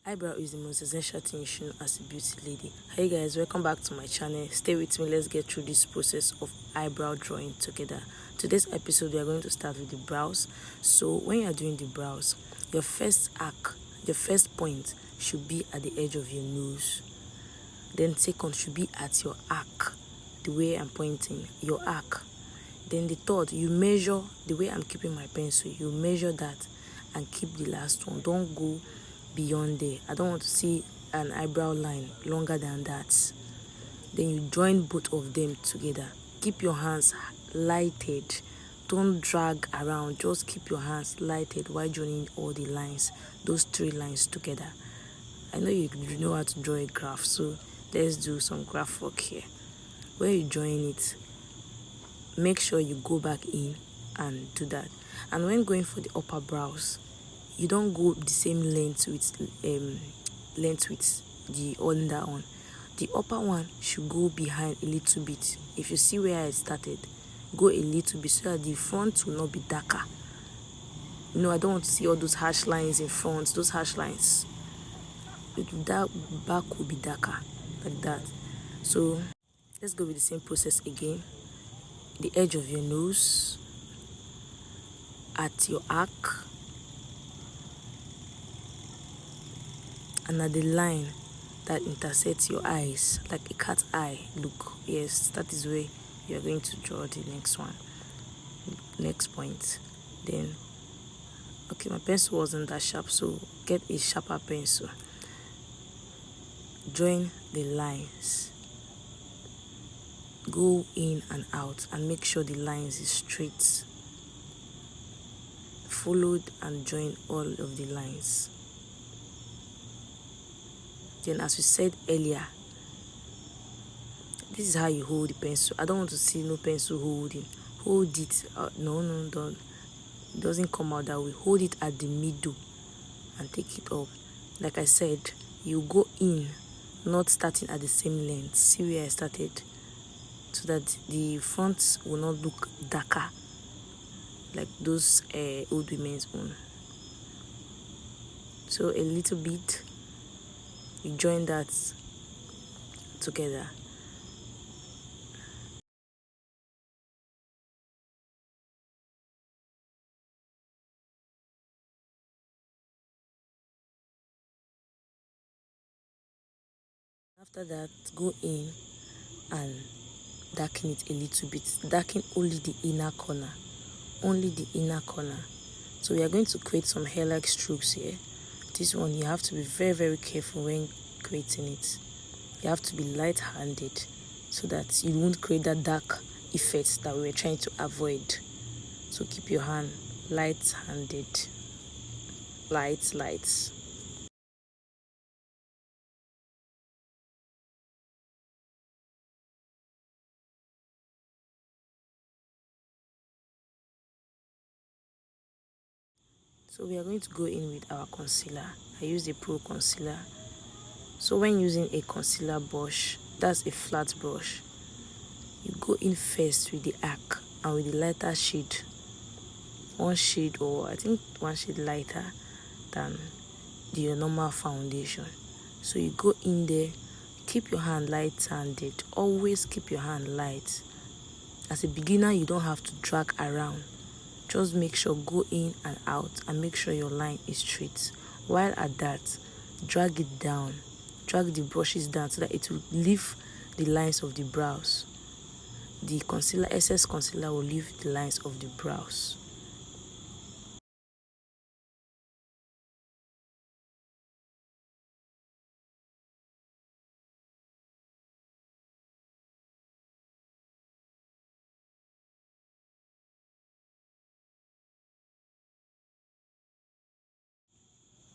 Eyebrow is the most essential thing you should know as a beauty lady. Hey guys, welcome back to my channel. Stay with me, let's get through this process of eyebrow drawing together. Today's episode we are going to start with the brows. So when you are doing the brows, your first point should be at the edge of your nose. Then second should be at your arc, the way I'm pointing, your arc. Then the third, you measure the way I'm keeping my pencil, you measure that and keep the last one. Don't go beyond there. I don't want to see an eyebrow line longer than that. Then you join both of them together. Keep your hands lighted. Don't drag around. Just keep your hands lighted while joining all the lines, those three lines together. I know you know how to draw a graph, so let's do some graph work here. When you join it, make sure you go back in and do that. And when going for the upper brows, you don't go the same length with the under one. The upper one should go behind a little bit. If you see where I started, go a little bit so that the front will not be darker. I don't want to see all those harsh lines in front, those harsh lines. That back will be darker, like that. So let's go with the same process again. The edge of your nose, at your arc, and at the line that intersects your eyes, like a cat's eye look. Yes, that is where you are going to draw the next point. Then okay, my pencil wasn't that sharp, so get a sharper pencil. Join the lines, go in and out and make sure the lines is straight. Followed and join all of the lines. Then as we said earlier, this is how you hold the pencil. I don't want to see no pencil holding. Hold it. No, don't. It doesn't come out that way. Hold it at the middle and take it up. Like I said, you go in, not starting at the same length. See where I started, so that the front will not look darker like those old women's own. So a little bit, you join that together. After that, go in and darken it a little bit. Darken only the inner corner. Only the inner corner. So we are going to create some hair-like strokes here. This one, you have to be very, very careful when creating it. You have to be light-handed so that you won't create that dark effect that we were trying to avoid. So keep your hand light-handed. Light. So we are going to go in with our concealer. I use a Pro concealer. So when using a concealer brush, that's a flat brush, you go in first with the arc and with the lighter shade. One shade lighter than the normal foundation. So you go in there, keep your hand light-handed. Always keep your hand light. As a beginner, you don't have to drag around. Just make sure go in and out and make sure your line is straight. While at that, drag it down. Drag the brushes down so that it will leave the lines of the brows. The excess concealer will leave the lines of the brows.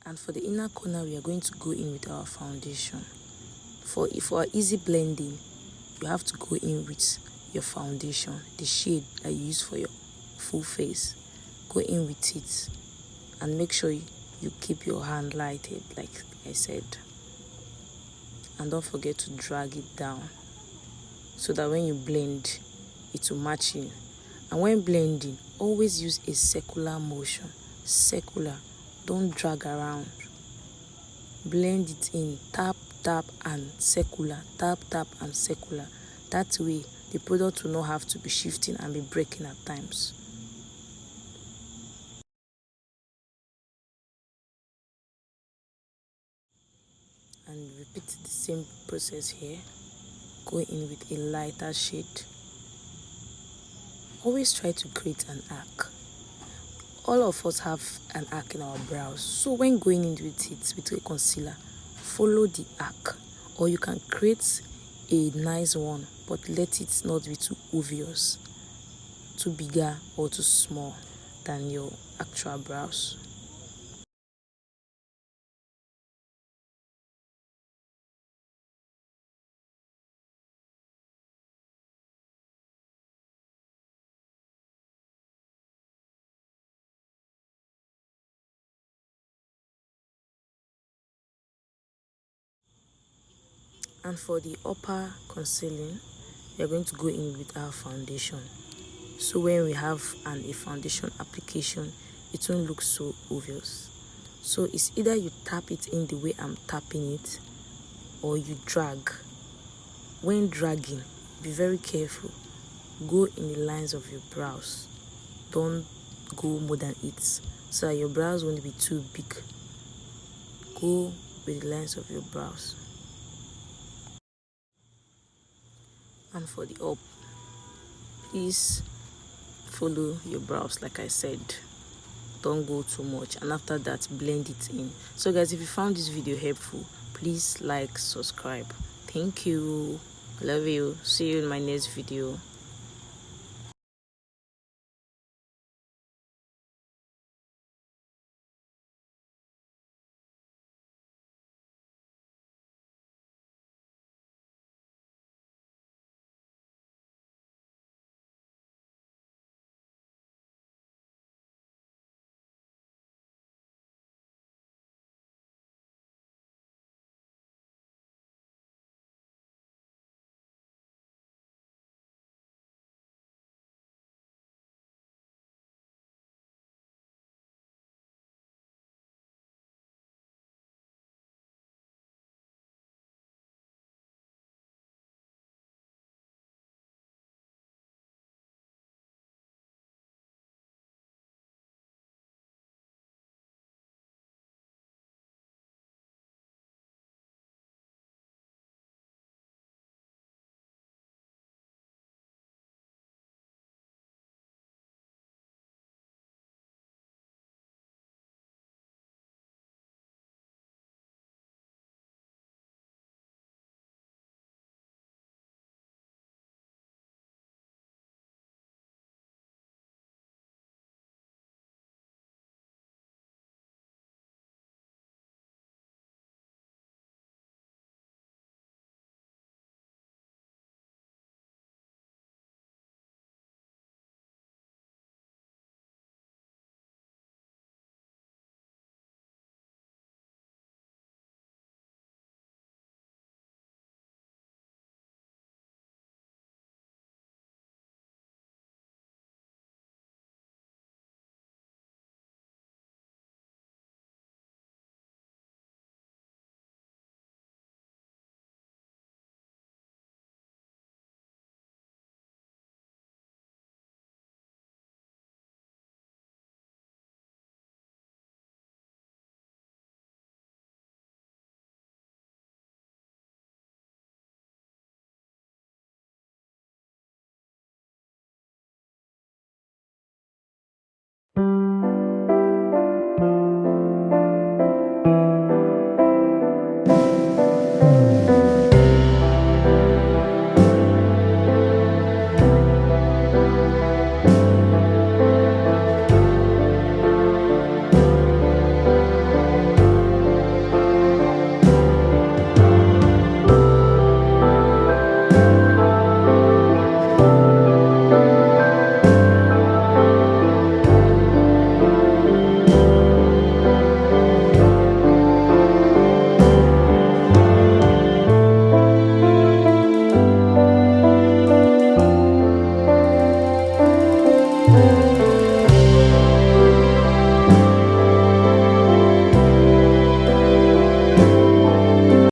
And for the inner corner, we are going to go in with our foundation. For easy blending, you have to go in with your foundation, the shade that you use for your full face. Go in with it and make sure you keep your hand lighted, like I said. And don't forget to drag it down so that when you blend, it will match in. And when blending, always use a circular motion. Circular. Don't drag around. blend it in, tap and circular, tap and circular. That way the product will not have to be shifting and be breaking at times. And repeat the same process here. Go in with a lighter shade. Always try to create an arc. All of us have an arc in our brows, so when going in with it with a concealer, follow the arc, or you can create a nice one but let it not be too obvious, too bigger or too small than your actual brows. And for the upper concealing, we are going to go in with our foundation. So when we have a foundation application, it won't look so obvious. So it's either you tap it in the way I'm tapping it, or you drag. When dragging, be very careful. Go in the lines of your brows. Don't go more than it, so that your brows won't be too big. Go with the lines of your brows. And for the up, please follow your brows like I said. Don't go too much, and after that blend it in. So guys, if you found this video helpful, please like, subscribe. Thank you. I love you. See you in my next video.